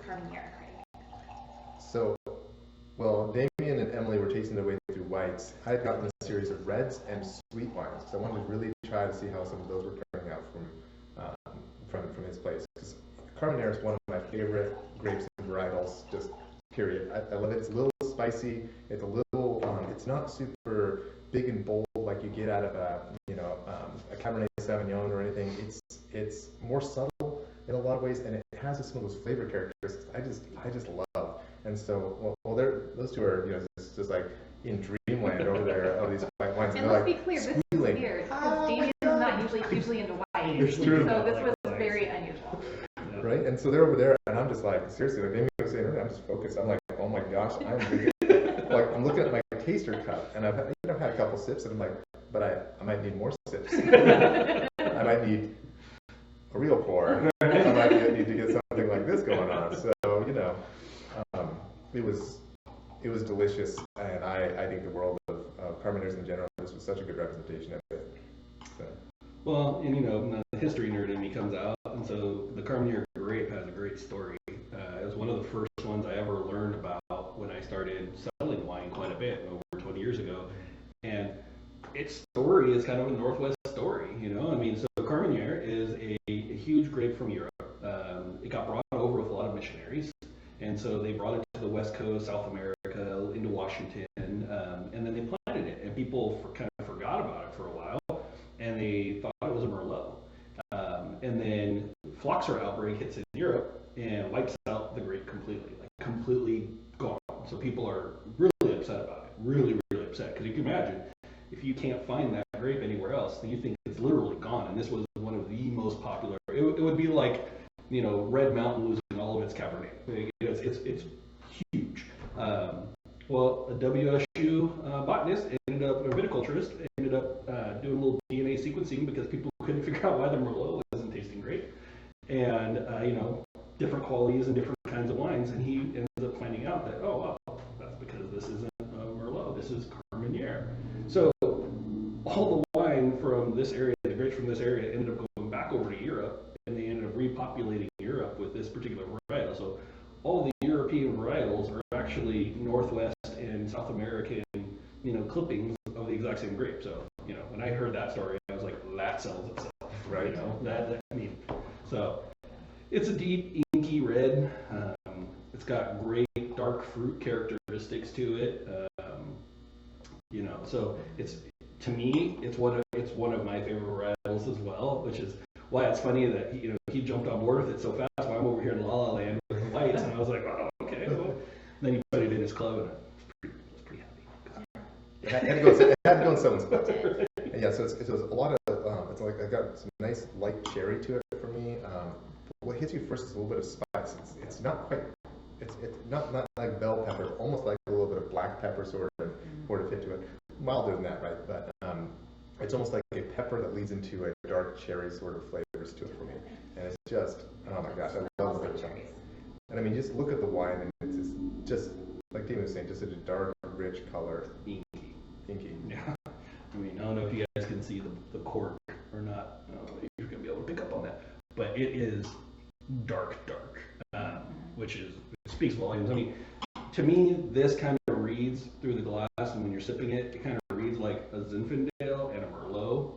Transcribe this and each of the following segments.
Carmenere credit? So, well, Damien and Emily were tasting their way through whites. I had gotten a series of reds and sweet wines, so I wanted to really try to see how some of those were turning out from his place. Because Carmenere is one of my favorite grapes and varietals, just period. I love it. It's a little spicy. It's a little. It's not super big and bold like you get out of a Cabernet Sauvignon or anything. It's more subtle in a lot of ways, and it has some of those flavor characteristics I just love. And so, well, those two are just like in dreamland over there of these white wines. And let's be clear, this is weird because Damien's not usually hugely into wine. It's true. So this was very unusual. Right, and so they're over there, and I'm just like, seriously, like Damien was saying, I'm just focused. I'm like, oh my gosh, I'm looking at my taster cup, and I've had a couple sips, and I'm like, but I might need more sips. I might need a real pour. I might need to get something like this going on. So it was delicious, and I think the world of Carmeneres in general. This was such a good representation of it. So. Well, and the history nerd in me comes out, and so the Carmenere grape has a great story. It was one of the first ones I ever learned about when I started selling wine quite a bit over 20 years ago, and its story is kind of a Northwest story. So Carmenere is a huge grape from Europe. It got brought over with a lot of missionaries, and so they brought it to the West Coast, South America, into Washington, and then they planted it, and people kind of forgot about it for a while, and they thought it was a Merlot. And then phylloxera outbreak hits in Europe and wipes out the grape completely gone. So people are really upset about it, really, really upset, because you can imagine if you can't find that grape anywhere else, then you think it's literally gone. And this was one of the most popular. It would be like, Red Mountain losing all of its Cabernet. It's huge. Well, a WSU botanist a viticulturist, ended up doing a little DNA sequencing because people couldn't figure out why the Merlot wasn't tasting great. And, different qualities and different kinds of wines. And he ends up finding out that, oh, wow, that's because this isn't a Merlot, this is Carmenere. So all the wine from this area, the grapes from this area ended up going back over to Europe, and they ended up repopulating Europe with this particular varietal. So all the European varietals are actually Northwest and South American, clippings of the exact same grape. So, when I heard that story, I was like, that sells itself, right? So it's a deep, inky red. It's got great dark fruit characteristics to it. So to me, it's one of my favorite varietals as well, which is why it's funny that he jumped on board with it so fast. While I'm over here in La La Land with the whites, and I was like, oh, okay. Well, then he put it in his club, and I was pretty happy. It had to go in someone's club. Yeah, so it's a lot of it's like I got some nice light cherry to it for me. What hits you first is a little bit of spice. It's not quite. It's not like bell pepper, almost like a little bit of black pepper sort of hit to it. Milder than that, right? But it's almost like a pepper that leads into a dark cherry sort of flavors to it for me. And it's just, oh my gosh, I love the cherries. And I mean, just look at the wine, and it's just like Damien was saying, just such a dark, rich color. Inky. Yeah. I mean, I don't know if you guys can see the cork or not. I don't know if you're going to be able to pick up on that. But it is dark, which speaks volumes. I mean, to me, this kind of reads through the glass, and when you're sipping it, it kind of reads like a Zinfandel and a Merlot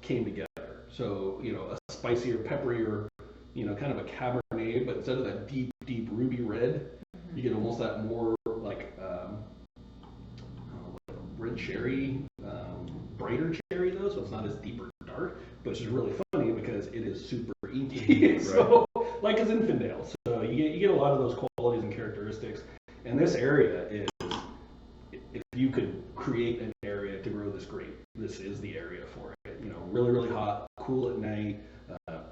came together. So, a spicier, pepperier, kind of a Cabernet, but instead of that deep, deep ruby red, you get almost that more like red cherry, brighter cherry though, so it's not as deep or dark, but it's just really funny because it is super inky. So, like a Zinfandel. So you get a lot of those qualities and characteristics. And this area is, if you could create an area to grow this grape, this is the area for it. Really, really hot, cool at night,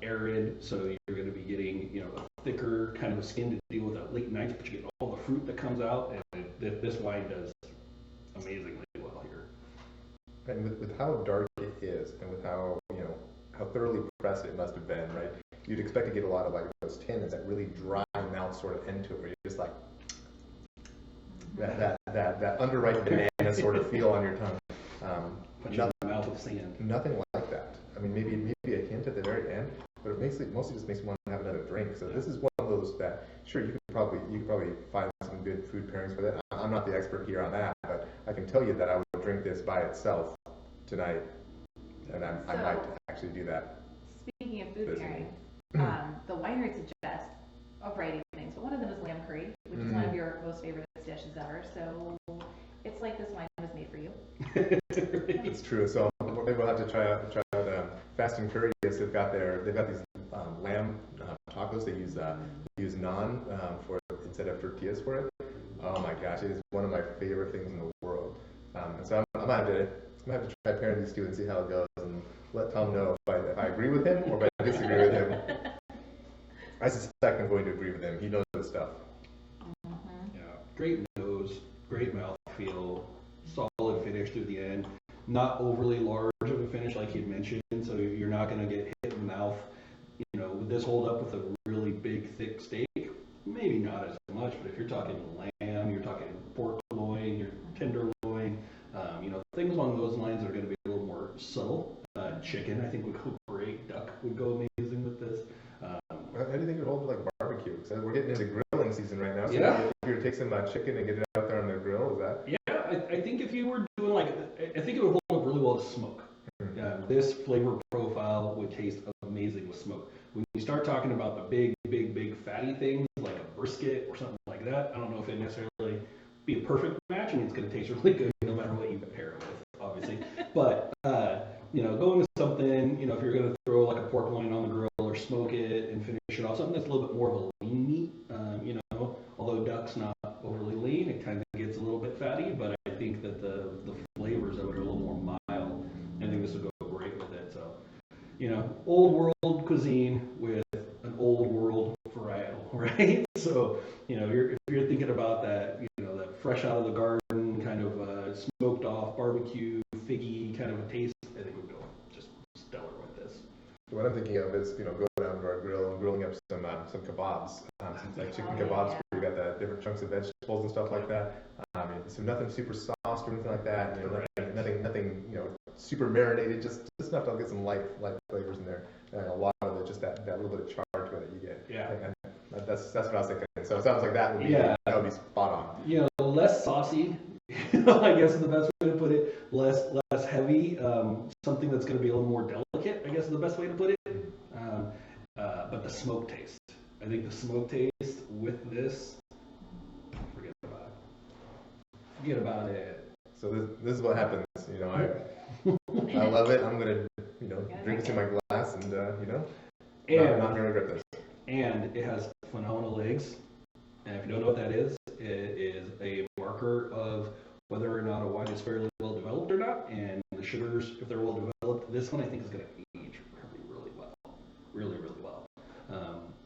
arid, so you're going to be getting, a thicker kind of skin to deal with at late nights, but you get all the fruit that comes out, and this wine does amazingly well here. And with how dark it is, and with how thoroughly pressed it must have been, right? You'd expect to get a lot of like those tannins, that really dry mouth sort of end to it, where you're just like that underripe banana sort of feel on your tongue. Mouth of sand. Nothing like that. I mean, maybe a hint at the very end, but it mostly just makes me want to have another drink. So this is one of those close that, sure, you could probably find some good food pairings for that. I'm not the expert here on that, but I can tell you that I would drink this by itself tonight, and I might actually do that. Speaking of food pairing, the winery suggests a variety of things, but one of them is lamb curry, which is one of your most favorite dishes ever. So it's like this wine was made for you. It's true. So maybe we'll have to try out Fast and Curious. They've got these lamb tacos. They use naan for instead of tortillas for it. Oh my gosh, it is one of my favorite things in the world. And so I'm gonna have to try pairing these two and see how it goes, and let Tom know if I agree with him or if I disagree with him. I suspect I'm going to agree with him. He knows his stuff. Yeah, great nose, great mouthfeel, solid finish through the end. Not overly large of a finish like you mentioned, so you're not going to get hit in the mouth. You know, would this hold up with a really big, thick steak? Maybe not as much, but if you're talking lamb, you're talking pork loin, your tenderloin, things along those lines are going to be a little more subtle. Chicken, I think, would go great. Duck would go amazing with this. How do you think it would hold with like barbecue? So we're getting into grilling season right now. So Yeah. if you were to take some chicken and get it out there on the grill, is that? Yeah, I think if you were doing I think it would hold up really well to smoke. This flavor profile would taste amazing with smoke. When you start talking about the big fatty things like a brisket or something like that, I don't know if it necessarily be a perfect match. I mean, it's going to taste really good no matter what you pair it with, obviously. But going to something, if you're going to throw like a pork loin on the grill or smoke it and finish it off, something that's a little bit more of a lean meat. Although duck's not overly lean, it kind of gets a little bit fatty, but I think that the flavors of it are a little more mild. I think this would go great with it. So, old world cuisine with an old world varietal, right? So, if you're thinking about that, that fresh out of the garden kind of smoked off barbecue, figgy kind of a taste, I think would go just stellar with this. What I'm thinking of is, going down to our grill and grilling up some kebabs, like chicken kebabs, where you got the different chunks of vegetables and stuff like that. So nothing super sauced or anything like that. Nothing super marinated. Just enough to get some light flavors in there. And a lot of it, just that little bit of char to it that you get. Yeah. And that's what I was thinking. So it sounds like that would be spot on. Less saucy. I guess is the best way to put it. Less heavy. Something that's going to be a little more delicate, I guess is the best way to put it. But the smoke taste. I think the smoke taste with this, forget about it. So this is what happens. I love it. I'm gonna drink it in my glass and not gonna regret this. And it has phenomenal legs. And if you don't know what that is, it is a marker of whether or not a wine is fairly well developed or not. And the sugars, if they're well developed, this one I think is going to age really well. Really well.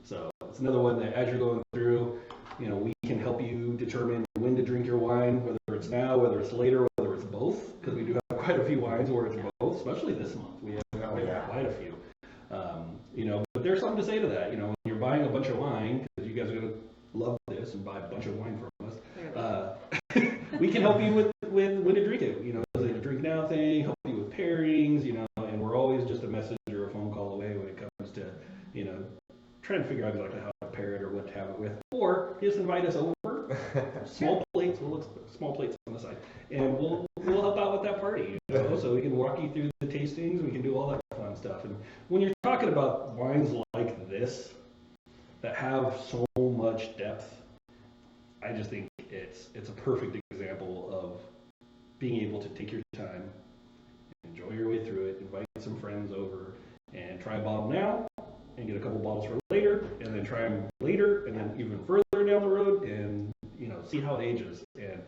So it's another one that as you're going through, we can help you determine when to drink your wine, whether it's now, whether it's later, whether it's both, because we do have quite a few wines where it's both, especially this month. We have quite a few. But there's something to say to that. When you're buying a bunch of wine, because you guys are going to love this and buy a bunch of wine from us, we can help you with when to drink it. Is it a drink now thing, help you with pairings, and we're always just a message or a phone call away when it comes to, trying to figure out exactly how to pair it or what to have it with. Or just invite us over, small plates, we'll look small plates on the side, and we'll help out with that party, so we can walk you through the tastings, we can do all that fun stuff. And when you're talking about wines like this, that have so much depth, I just think it's a perfect example of being able to take your time, enjoy your way through it, invite some friends over, and try a bottle now, and get a couple bottles for later, and then try them later, and then even further down the road, and see how it ages. And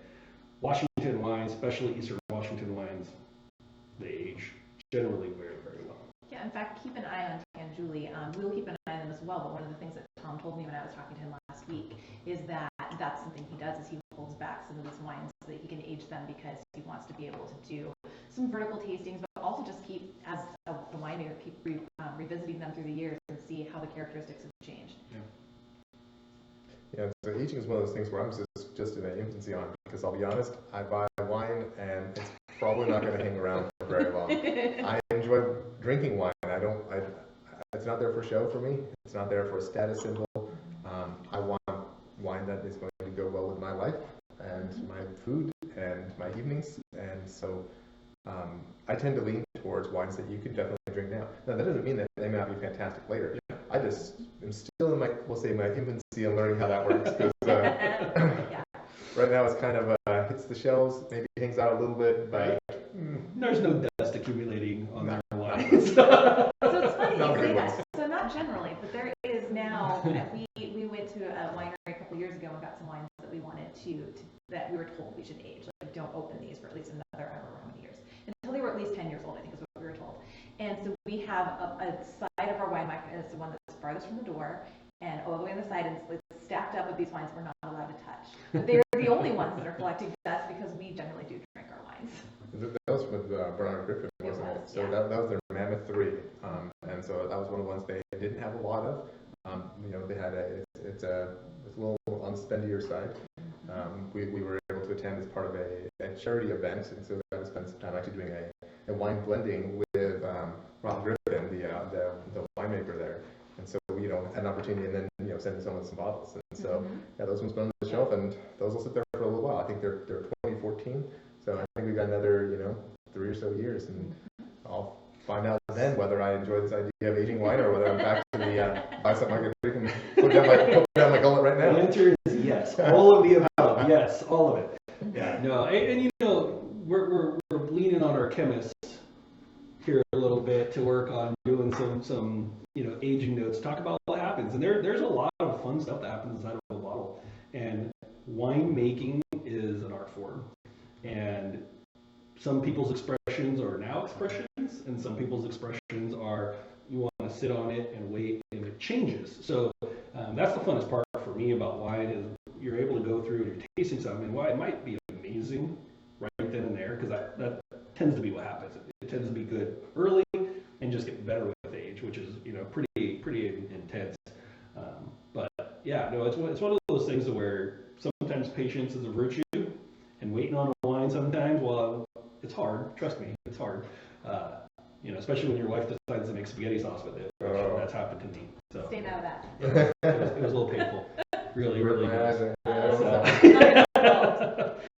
Washington wines, especially Eastern Washington wines, they age generally very, very well. Yeah, in fact, keep an eye on Tanjuli. We'll keep an eye on them as well, but one of the things that Tom told me when I was talking to him last week is that that's something he does, is he holds back some of these wines so that he can age them, because he wants to be able to do some vertical tastings, but also just keep, as a winemaker, keep revisiting them through the years and see how the characteristics have changed. Yeah, so aging is one of those things where I'm just in an infancy on, because I'll be honest, I buy wine and it's probably not going to hang around for very long. I enjoy drinking wine. It's not there for show for me. It's not there for a status symbol. I want wine that is going to go well with my life and my food and my evenings, and so I tend to lean towards wines that you can definitely drink now. Now that doesn't mean that they may not be fantastic later. I just am still in my, we'll say, my infancy in learning how that works, because right now it's kind of hits the shelves, maybe hangs out a little bit, but there's no dust accumulating on their wine. So it's funny you say that. So not generally, but there is now. We went to a winery a couple years ago and got some wines that we wanted to that we were told we should age. Like, don't open these for at least another, I don't know how many years, until they were at least 10 years old, I think is what we were told. And so we have a side of our wine micro, it's the one that's farthest from the door, and all the way on the side, and it's stacked up with these wines we're not allowed to touch. But they're the only ones that are collecting dust, because we generally do drink our wines. That was with Bernard Griffin, wasn't it? So that was their Mammoth 3, and so that was one of the ones they didn't have a lot of. They had it's a little on the spendier side. We were able to attend as part of a charity event, and so we got to spend some time actually doing a wine blending with Rob Griffin, the winemaker there. And so we had an opportunity, and then send someone some bottles. And so those ones been on the shelf, and those will sit there for a little while. I think they're 2014, so I think we got another 3 or so years, and I'll find out then whether I enjoy this idea of aging wine or whether I'm back to the buy something I can drink and put down my gullet right now. The answer is yes, all of the above. Yes, all of it. Yeah, no, and we're leaning on our chemists here a little bit to work on doing some aging notes. Talk about what happens, and there's a lot of fun stuff that happens inside of a bottle. And wine making is an art form, and some people's expressions are now expressions, and some people's expressions are you want to sit on it and wait, and it changes. So that's the funnest part for me about wine, is you're able to go through and you're tasting something, and why it might be amazing right then and there, because that tends to be what happens. It tends to be good early and just get better with age, which is pretty intense. But yeah, no, it's one of those things where sometimes patience is a virtue, and waiting on a wine sometimes, well, it's hard. Trust me, it's hard. Especially when your wife decides to make spaghetti sauce with it. That's happened to me. So Staying out of that. it was a little painful. Really, really. So, I'm not